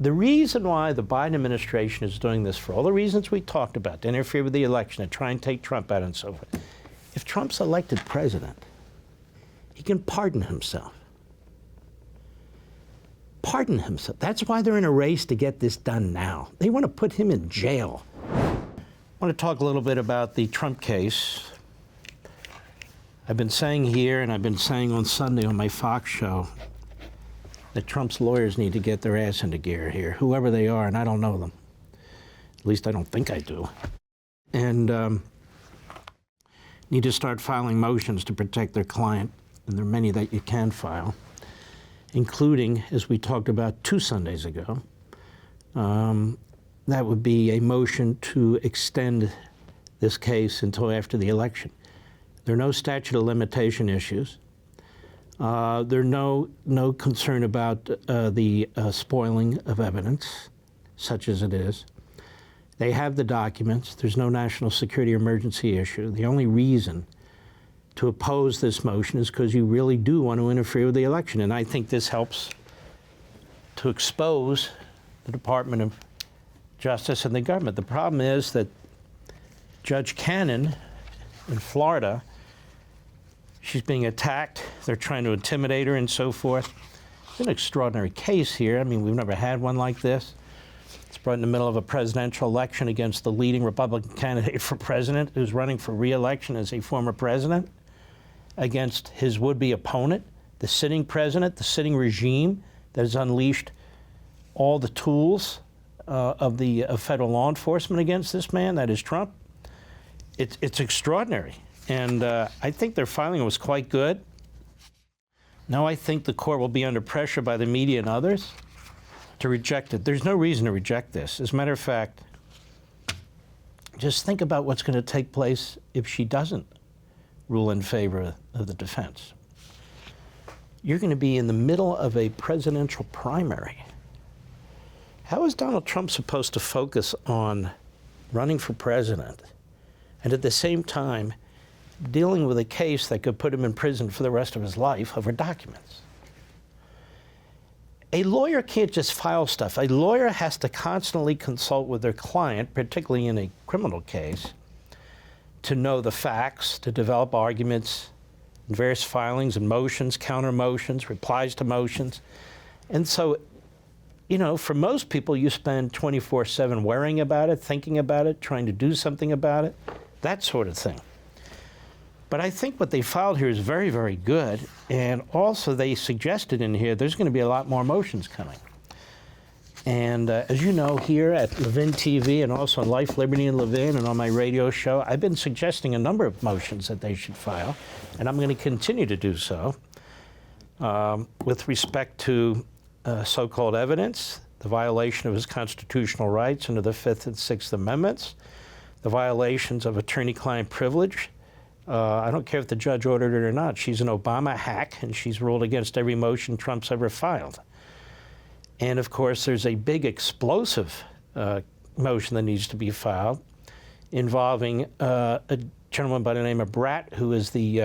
The reason why the Biden administration is doing this, for all the reasons we talked about, to interfere with the election and try and take Trump out and so forth, if Trump's elected president, he can pardon himself. Pardon himself. That's why they're in a race to get this done now. They want to put him in jail. I want to talk a little bit about the Trump case. I've been saying here, and I've been saying on Sunday on my Fox show, that Trump's lawyers need to get their ass into gear here, whoever they are, and I don't know them. At least I don't think I do. And need to start filing motions to protect their client, and there are many that you can file, including, as we talked about 2 Sundays ago, that would be a motion to extend this case until after the election. There are no statute of limitation issues. There's no concern about the spoiling of evidence, such as it is. They have the documents. There's no national security emergency issue. The only reason to oppose this motion is because you really do want to interfere with the election. And I think this helps to expose the Department of Justice and the government. The problem is that Judge Cannon in Florida, she's being attacked. They're trying to intimidate her and so forth. It's an extraordinary case here. I mean, we've never had one like this. It's brought in the middle of a presidential election against the leading Republican candidate for president who's running for re-election as a former president against his would-be opponent, the sitting president, the sitting regime that has unleashed all the tools of federal law enforcement against this man, that is Trump. It's extraordinary. And I think their filing was quite good. Now I think the court will be under pressure by the media and others to reject it. There's no reason to reject this. As a matter of fact, just think about what's going to take place if she doesn't rule in favor of the defense. You're going to be in the middle of a presidential primary. How is Donald Trump supposed to focus on running for president and at the same time dealing with a case that could put him in prison for the rest of his life over documents? A lawyer can't just file stuff. A lawyer has to constantly consult with their client, particularly in a criminal case, to know the facts, to develop arguments, various filings and motions, counter motions, replies to motions. And so, you know, for most people, you spend 24/7 worrying about it, thinking about it, trying to do something about it, that sort of thing. But I think what they filed here is very, very good. And also they suggested in here there's going to be a lot more motions coming. And as you know, here at Levin TV and also on Life, Liberty, and Levin and on my radio show, I've been suggesting a number of motions that they should file. And I'm going to continue to do so with respect to so-called evidence, the violation of his constitutional rights under the 5th and 6th Amendments, the violations of attorney-client privilege. I don't care if the judge ordered it or not. She's an Obama hack, and she's ruled against every motion Trump's ever filed. And, of course, there's a big explosive motion that needs to be filed involving a gentleman by the name of Bratt, who is the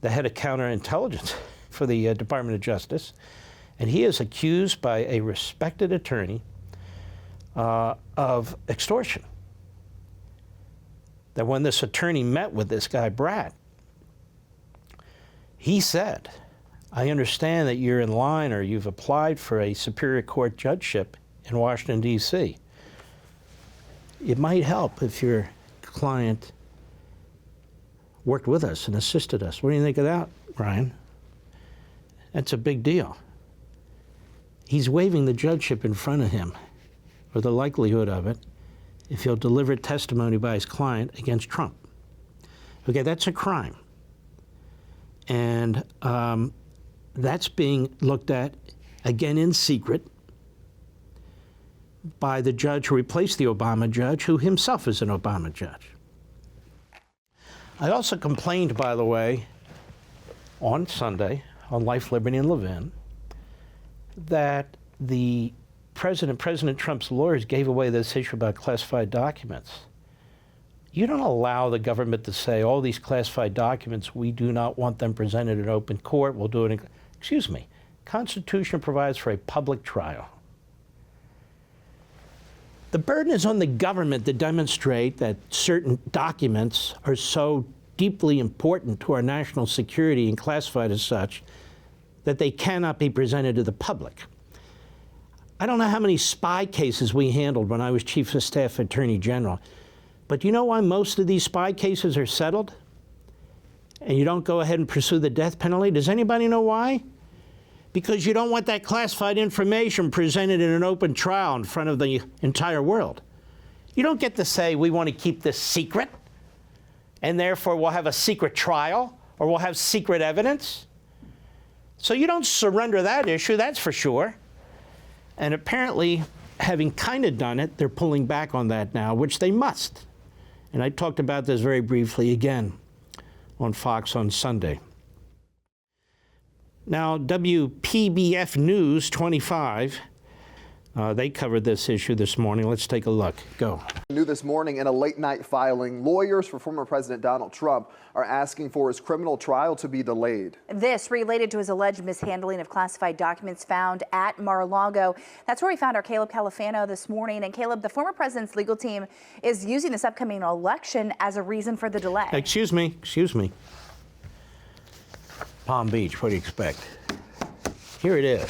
head of counterintelligence for the Department of Justice. And he is accused by a respected attorney of extortion. That when this attorney met with this guy, Bratt, he said, I understand that you're in line or you've applied for a Superior Court judgeship in Washington, D.C. It might help if your client worked with us and assisted us. What do you think of that, Brian? That's a big deal. He's waiving the judgeship in front of him, or the likelihood of it, if he'll deliver testimony by his client against Trump. Okay, that's a crime. And that's being looked at, again, in secret by the judge who replaced the Obama judge, who himself is an Obama judge. I also complained, by the way, on Sunday, on Life, Liberty, and Levin, that President Trump's lawyers gave away this issue about classified documents. You don't allow the government to say, all these classified documents, we do not want them presented in open court, we'll do it in... Excuse me, Constitution provides for a public trial. The burden is on the government to demonstrate that certain documents are so deeply important to our national security and classified as such that they cannot be presented to the public. I don't know how many spy cases we handled when I was Chief of Staff Attorney General, but you know why most of these spy cases are settled? And you don't go ahead and pursue the death penalty? Does anybody know why? Because you don't want that classified information presented in an open trial in front of the entire world. You don't get to say, we want to keep this secret, and therefore we'll have a secret trial, or we'll have secret evidence. So you don't surrender that issue, that's for sure. And apparently, having kind of done it, they're pulling back on that now, which they must. And I talked about this very briefly again on Fox on Sunday. Now, WPBF News 25, they covered this issue this morning. Let's take a look. Go. New this morning in a late-night filing, lawyers for former President Donald Trump are asking for his criminal trial to be delayed. This related to his alleged mishandling of classified documents found at Mar-a-Lago. That's where we found our Caleb Califano this morning. And Caleb, the former president's legal team is using this upcoming election as a reason for the delay. Excuse me. Palm Beach, what do you expect? Here it is.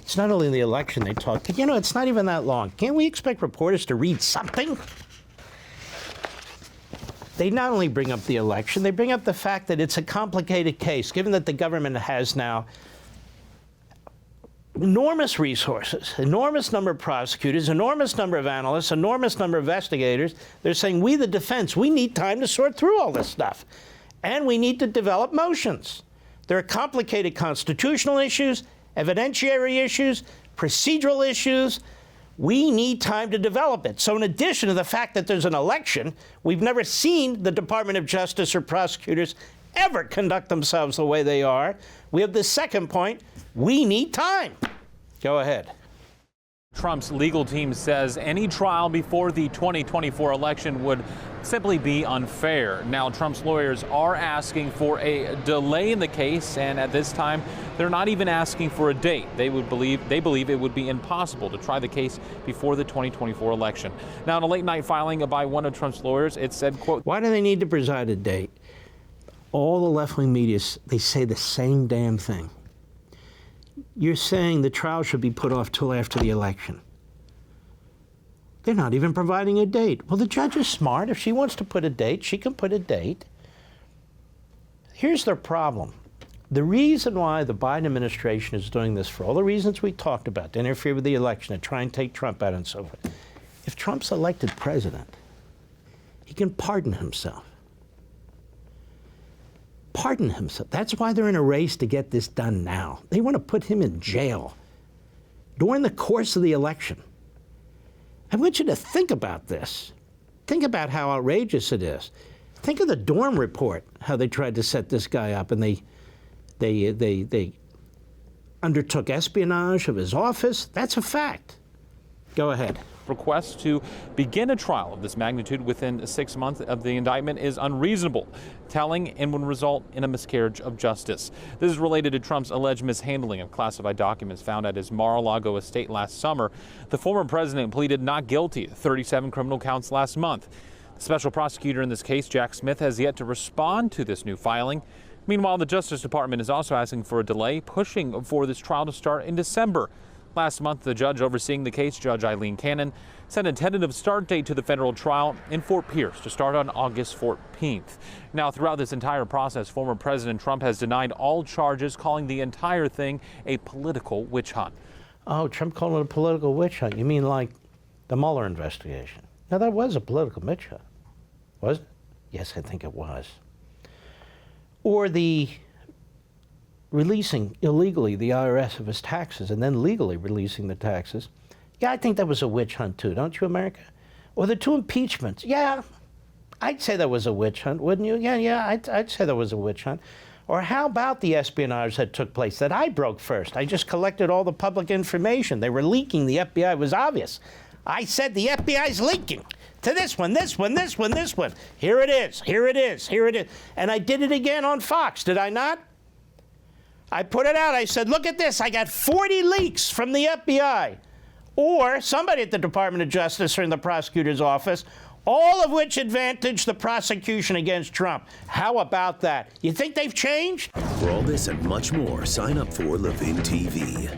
It's not only the election they talk, but you know, it's not even that long. Can't we expect reporters to read something? They not only bring up the election, they bring up the fact that it's a complicated case, given that the government has now enormous resources, enormous number of prosecutors, enormous number of analysts, enormous number of investigators. They're saying, we, the defense, we need time to sort through all this stuff. And we need to develop motions. There are complicated constitutional issues, evidentiary issues, procedural issues. We need time to develop it. So in addition to the fact that there's an election, we've never seen the Department of Justice or prosecutors ever conduct themselves the way they are. We have the second point, we need time. Go ahead. Trump's legal team says any trial before the 2024 election would simply be unfair. Now, Trump's lawyers are asking for a delay in the case, and at this time, they're not even asking for a date. They believe it would be impossible to try the case before the 2024 election. Now, in a late-night filing by one of Trump's lawyers, it said, quote, why do they need to preside a date? All the left-wing media, they say the same damn thing. You're saying the trial should be put off till after the election. They're not even providing a date. Well, the judge is smart. If she wants to put a date, she can put a date. Here's their problem. The reason why the Biden administration is doing this, for all the reasons we talked about, to interfere with the election, to try and take Trump out and so forth. If Trump's elected president, he can pardon himself. Pardon himself. That's why they're in a race to get this done now. They want to put him in jail during the course of the election. I want you to think about this. Think about how outrageous it is. Think of the Dorm report, how they tried to set this guy up, and they undertook espionage of his office. That's a fact. Go ahead. Request to begin a trial of this magnitude within 6 months of the indictment is unreasonable, telling, and would result in a miscarriage of justice. This is related to Trump's alleged mishandling of classified documents found at his Mar-a-Lago estate last summer. The former president pleaded not guilty to 37 criminal counts last month. The special prosecutor in this case, Jack Smith, has yet to respond to this new filing. Meanwhile, the Justice Department is also asking for a delay, pushing for this trial to start in December. Last month, the judge overseeing the case, Judge Eileen Cannon, set a tentative start date to the federal trial in Fort Pierce to start on August 14th. Now, throughout this entire process, former President Trump has denied all charges, calling the entire thing a political witch hunt. Oh, Trump called it a political witch hunt. You mean like the Mueller investigation? Now, that was a political witch hunt, was it? Yes, I think it was. Or the releasing illegally the IRS of his taxes and then legally releasing the taxes. Yeah, I think that was a witch hunt too, don't you, America? Or the two impeachments. Yeah, I'd say that was a witch hunt, wouldn't you? Yeah, I'd say that was a witch hunt. Or how about the espionage that took place that I broke first? I just collected all the public information. They were leaking. The FBI, it was obvious. I said the FBI's leaking to this one, this one, this one, this one. Here it is, here it is, here it is. And I did it again on Fox, did I not? I put it out. I said, look at this. I got 40 leaks from the FBI. or somebody at the Department of Justice or in the prosecutor's office, all of which advantage the prosecution against Trump. How about that? You think they've changed? For all this and much more, sign up for Levin TV.